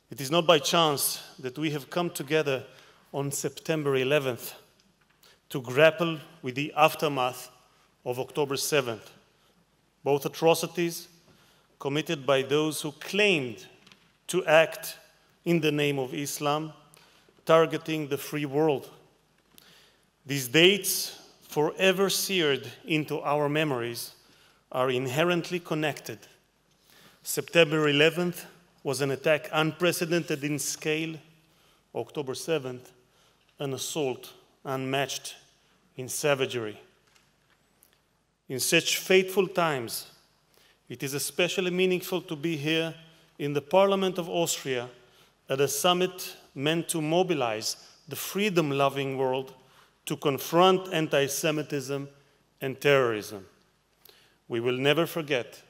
It is not by chance that we have come together on September 11th to grapple with the aftermath of October 7th, both atrocities committed by those who claimed to act in the name of Islam, targeting the free world. These dates, forever seared into our memories, are inherently connected. September 11th was an attack unprecedented in scale. October 7th, an assault unmatched in savagery. In such fateful times, it is especially meaningful to be here in the Parliament of Austria at a summit meant to mobilize the freedom-loving world to confront anti-Semitism and terrorism. We will never forget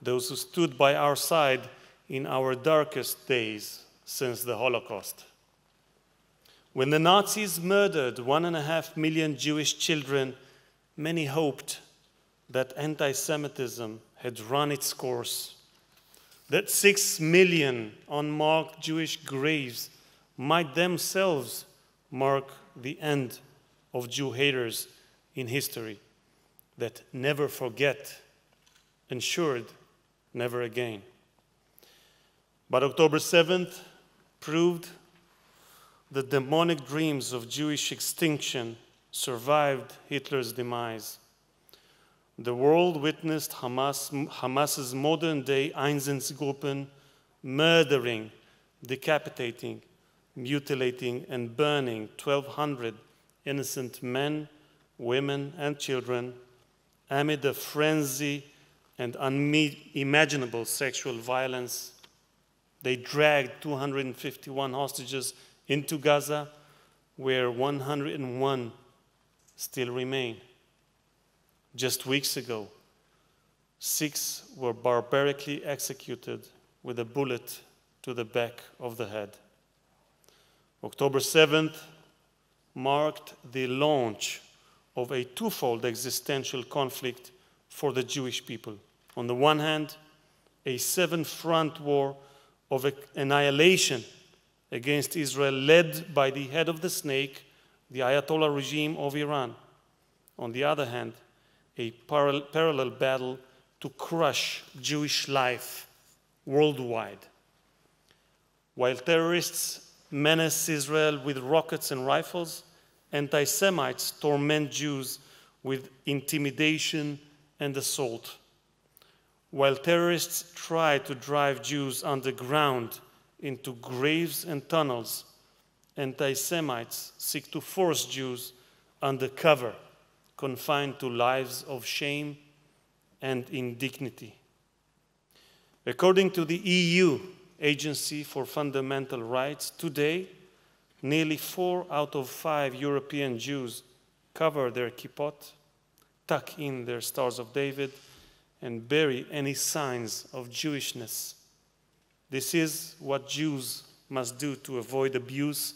those who stood by our side in our darkest days since the Holocaust. When the Nazis murdered 1.5 million Jewish children, many hoped that anti-Semitism had run its course, that 6 million unmarked Jewish graves might themselves mark the end of Jew haters in history, that never forget ensured never again. But October 7th proved the demonic dreams of Jewish extinction survived Hitler's demise. The world witnessed Hamas's modern-day Einsatzgruppen murdering, decapitating, mutilating, and burning 1,200 innocent men, women, and children amid a frenzy and unimaginable sexual violence. They dragged 251 hostages into Gaza, where 101 still remain. Just weeks ago, 6 were barbarically executed with a bullet to the back of the head. October 7th marked the launch of a twofold existential conflict for the Jewish people. On the one hand, a seven-front war of annihilation against Israel led by the head of the snake, the Ayatollah regime of Iran. On the other hand, a parallel battle to crush Jewish life worldwide. While terrorists menace Israel with rockets and rifles, anti-Semites torment Jews with intimidation and assault. While terrorists try to drive Jews underground into graves and tunnels, anti-Semites seek to force Jews undercover, confined to lives of shame and indignity. According to the EU Agency for Fundamental Rights, today, nearly 4 out of 5 European Jews cover their kippot, tuck in their Stars of David, and bury any signs of Jewishness. This is what Jews must do to avoid abuse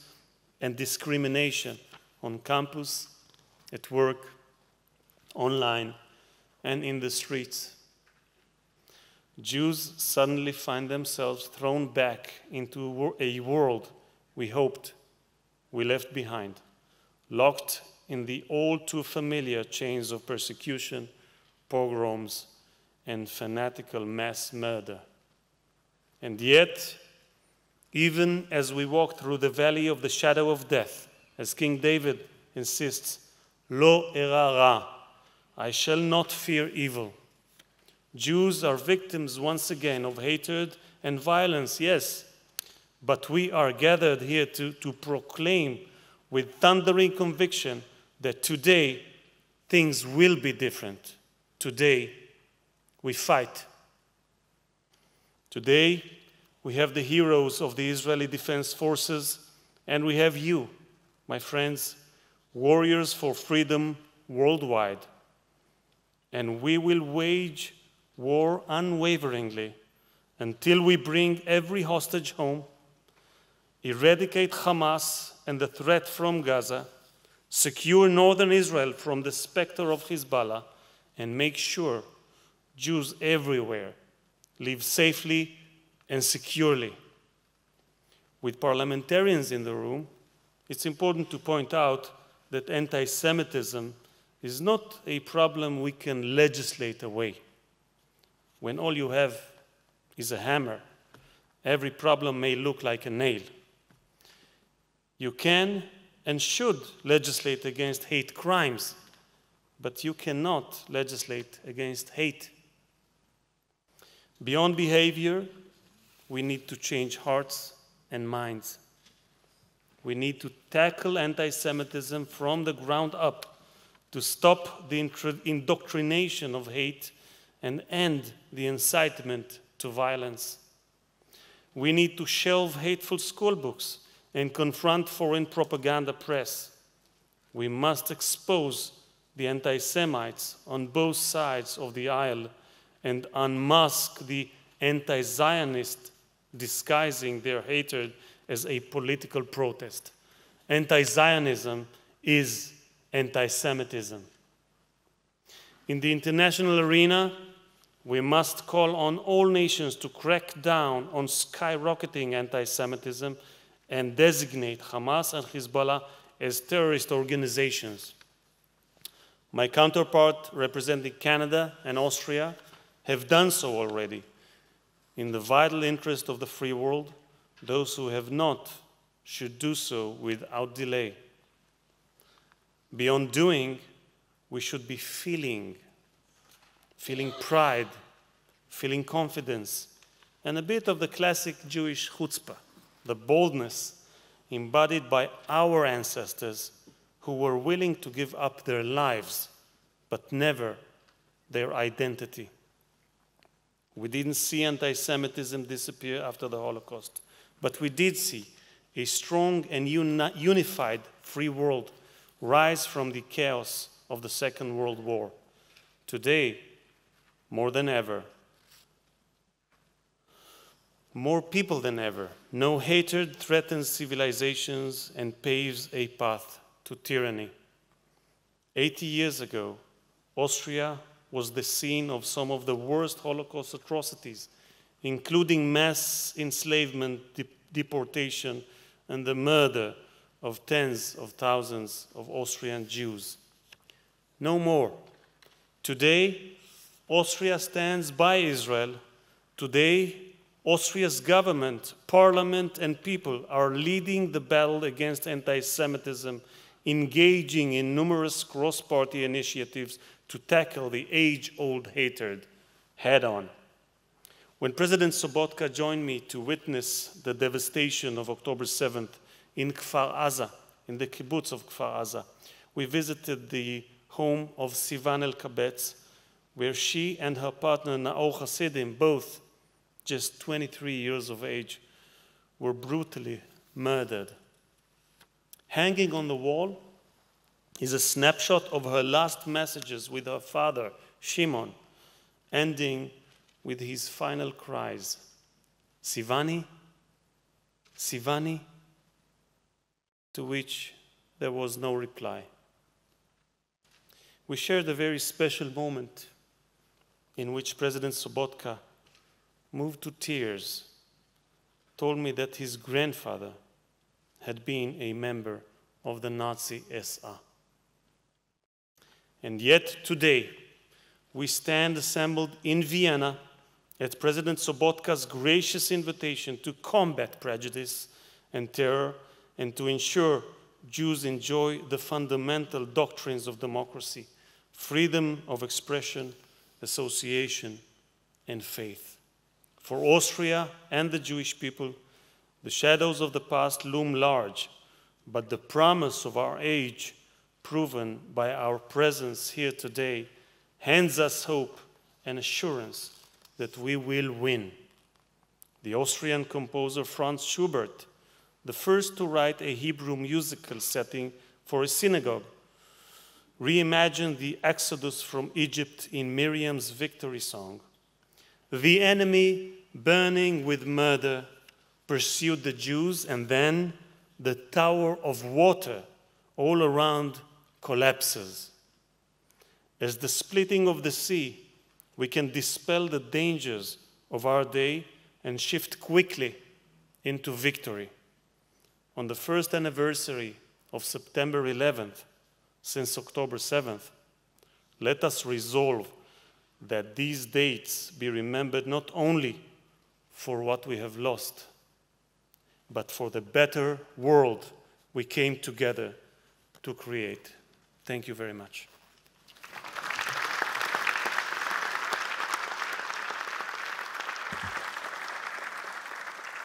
and discrimination on campus, at work, online, and in the streets. Jews suddenly find themselves thrown back into a world we hoped we left behind, locked in the all too familiar chains of persecution, pogroms, and fanatical mass murder. And yet, even as we walk through the valley of the shadow of death, as King David insists, Lo era ra, I shall not fear evil. Jews are victims once again of hatred and violence, yes, but we are gathered here to proclaim with thundering conviction that today things will be different. Today we fight. Today we have the heroes of the Israeli Defense Forces, and we have you, my friends, warriors for freedom worldwide. And we will wage war unwaveringly until we bring every hostage home, eradicate Hamas and the threat from Gaza, secure northern Israel from the specter of Hezbollah, and make sure Jews everywhere live safely and securely. With parliamentarians in the room, it's important to point out that anti-Semitism is not a problem we can legislate away. When all you have is a hammer, every problem may look like a nail. You can and should legislate against hate crimes, but you cannot legislate against hate. Beyond behavior, we need to change hearts and minds. We need to tackle anti-Semitism from the ground up to stop the indoctrination of hate and end the incitement to violence. We need to shelve hateful school books and confront foreign propaganda press. We must expose the anti-Semites on both sides of the aisle and unmask the anti-Zionists disguising their hatred as a political protest. Anti-Zionism is anti-Semitism. In the international arena, we must call on all nations to crack down on skyrocketing anti-Semitism and designate Hamas and Hezbollah as terrorist organizations. My counterpart representing Canada and Austria have done so already. In the vital interest of the free world, those who have not should do so without delay. Beyond doing, we should be feeling pride, feeling confidence, and a bit of the classic Jewish chutzpah, the boldness embodied by our ancestors who were willing to give up their lives, but never their identity. We didn't see anti-Semitism disappear after the Holocaust, but we did see a strong and unified free world rise from the chaos of the Second World War. Today, more than ever, more people than ever, no hatred threatens civilizations and paves a path to tyranny. 80 years ago, Austria was the scene of some of the worst Holocaust atrocities, including mass enslavement, deportation, and the murder of tens of thousands of Austrian Jews. No more. Today, Austria stands by Israel. Today, Austria's government, parliament, and people are leading the battle against anti-Semitism, engaging in numerous cross-party initiatives to tackle the age-old hatred head-on. When President Sobotka joined me to witness the devastation of October 7th in Kfar Aza, in the kibbutz of Kfar Aza, we visited the home of Sivan El-Kabetz, where she and her partner Naor Hasidim, both just 23 years of age, were brutally murdered. Hanging on the wall is a snapshot of her last messages with her father, Shimon, ending with his final cries, "Sivani, Sivani," to which there was no reply. We shared a very special moment in which President Sobotka, moved to tears, told me that his grandfather had been a member of the Nazi SA. And yet today, we stand assembled in Vienna at President Sobotka's gracious invitation to combat prejudice and terror and to ensure Jews enjoy the fundamental doctrines of democracy, freedom of expression, association, and faith. For Austria and the Jewish people, the shadows of the past loom large, but the promise of our age, proven by our presence here today, hands us hope and assurance that we will win. The Austrian composer Franz Schubert, the first to write a Hebrew musical setting for a synagogue, reimagined the Exodus from Egypt in Miriam's victory song. The enemy, burning with murder, pursued the Jews, and then the tower of water all around collapses. As the splitting of the sea, we can dispel the dangers of our day and shift quickly into victory. on the first anniversary of September 11th, since October 7th, let us resolve that these dates be remembered not only for what we have lost, but for the better world we came together to create. Thank you very much.